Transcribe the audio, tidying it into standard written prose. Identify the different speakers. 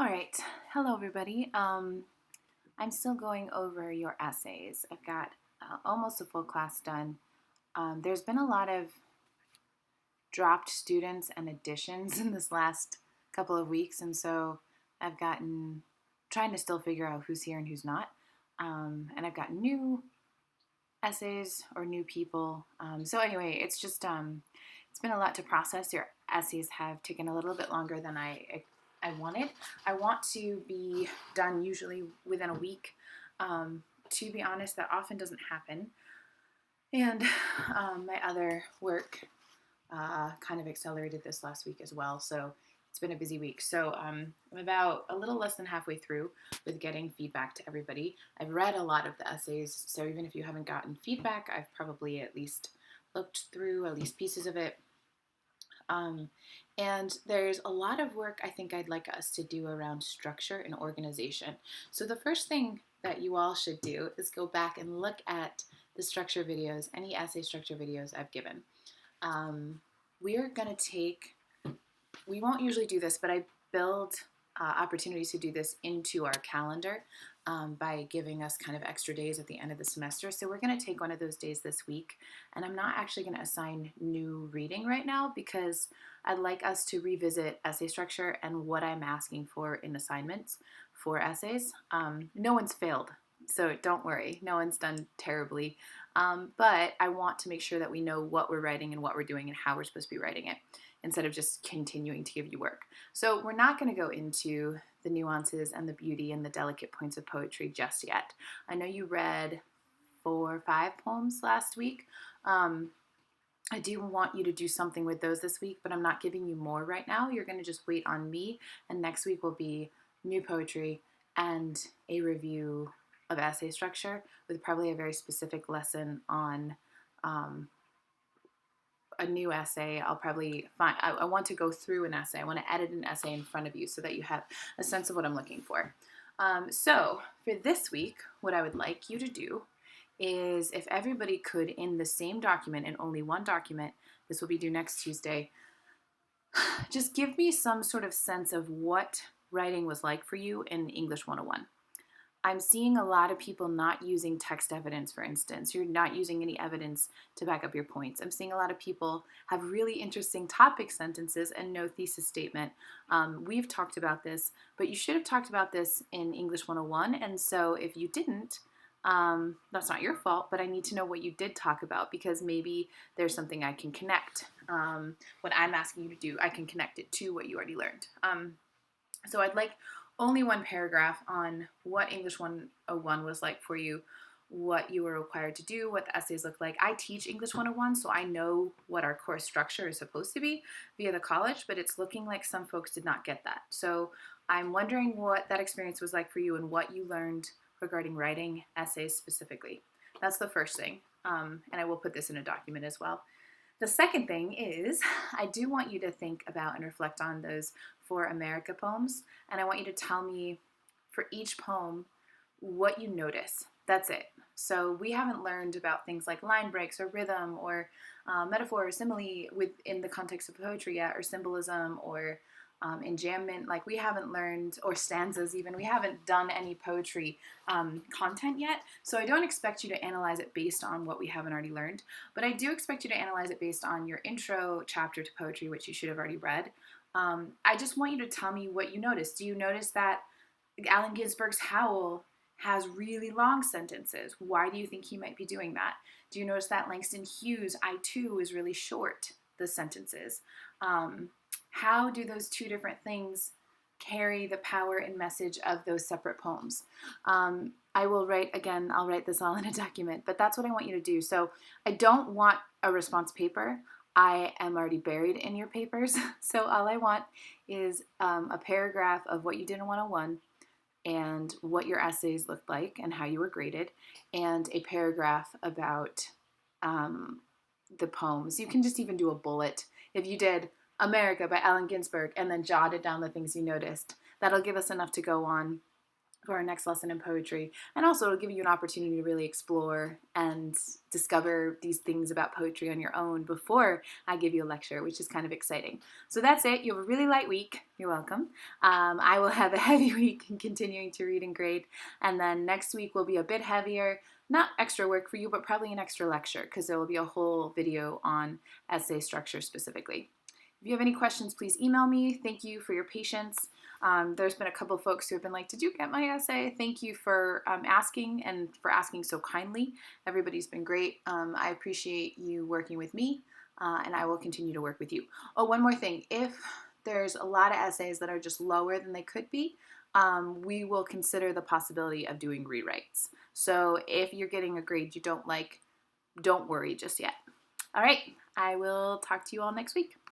Speaker 1: All right. Hello, everybody. I'm still going over your essays. I've got almost a full class done. There's been a lot of dropped students and additions in this last couple of weeks, and so I've gotten trying to still figure out who's here and who's not. And I've got new essays or new people. So anyway, it's been a lot to process. Your essays have taken a little bit longer than I wanted. I want to be done usually within a week. To be honest, that often doesn't happen. And my other work kind of accelerated this last week as well. So it's been a busy week. So I'm about a little less than halfway through with getting feedback to everybody. I've read a lot of the essays, so even if you haven't gotten feedback, I've probably at least looked through at least pieces of it. Um, and there's a lot of work I think I'd like us to do around structure and organization. So the first thing that you all should do is go back and look at the structure videos, any essay structure videos I've given. Um, we're going to take, we won't usually do this, but I build opportunities to do this into our calendar by giving us kind of extra days at the end of the semester. So we're going to take one of those days this week. And I'm not actually going to assign new reading right now because I'd like us to revisit essay structure and what I'm asking for in assignments for essays. No one's failed, so don't worry. No one's done terribly. But I want to make sure that we know what we're writing and what we're doing and how we're supposed to be writing it instead of just continuing to give you work. So we're not going to go into the nuances and the beauty and the delicate points of poetry just yet. I know you read 4 or 5 poems last week. I do want you to do something with those this week, but I'm not giving you more right now. You're going to just wait on me, and next week will be new poetry and a review of essay structure with probably a very specific lesson on a new essay. I'll probably find, I want to go through an essay. I want to edit an essay in front of you so that you have a sense of what I'm looking for. So for this week, what I would like you to do is if everybody could, in the same document, in only one document, this will be due next Tuesday, just give me some sort of sense of what writing was like for you in English 101. I'm seeing a lot of people not using text evidence, for instance. You're not using any evidence to back up your points. I'm seeing a lot of people have really interesting topic sentences and no thesis statement. We've talked about this, but you should have talked about this in English 101. And so if you didn't, that's not your fault, but I need to know what you did talk about because maybe there's something I can connect. What I'm asking you to do, I can connect it to what you already learned. So I'd like only one paragraph on what English 101 was like for you, what you were required to do, what the essays look like. I teach English 101, so I know what our course structure is supposed to be via the college, but it's looking like some folks did not get that. So I'm wondering what that experience was like for you and what you learned regarding writing essays specifically. That's the first thing, and I will put this in a document as well. The second thing is I do want you to think about and reflect on those 4 America poems, and I want you to tell me for each poem what you notice. That's it. So we haven't learned about things like line breaks or rhythm or metaphor or simile within the context of poetry yet, or symbolism or enjambment. Like we haven't learned, or stanzas even. We haven't done any poetry content yet. So I don't expect you to analyze it based on what we haven't already learned, but I do expect you to analyze it based on your intro chapter to poetry, which you should have already read. I just want you to tell me what you notice. Do you notice that Allen Ginsberg's Howl has really long sentences? Why do you think he might be doing that? Do you notice that Langston Hughes' I Too is really short, the sentences? How do those two different things carry the power and message of those separate poems? I will write, again, I'll write this all in a document, but that's what I want you to do. So I don't want a response paper. I am already buried in your papers. So all I want is a paragraph of what you did in 101 and what your essays looked like and how you were graded, and a paragraph about the poems. You can just even do a bullet. If you did America by Allen Ginsberg and then jotted down the things you noticed, that'll give us enough to go on for our next lesson in poetry. And also it'll give you an opportunity to really explore and discover these things about poetry on your own before I give you a lecture, which is kind of exciting. So that's it. You have a really light week. You're welcome. I will have a heavy week in continuing to read and grade. And then next week will be a bit heavier. Not extra work for you, but probably an extra lecture because there will be a whole video on essay structure specifically. If you have any questions, please email me. Thank you for your patience. There's been a couple of folks who have been like, did you get my essay? Thank you for asking and for asking so kindly. Everybody's been great. I appreciate you working with me, and I will continue to work with you. Oh, one more thing. If there's a lot of essays that are just lower than they could be, we will consider the possibility of doing rewrites. So if you're getting a grade you don't like, don't worry just yet. All right, I will talk to you all next week.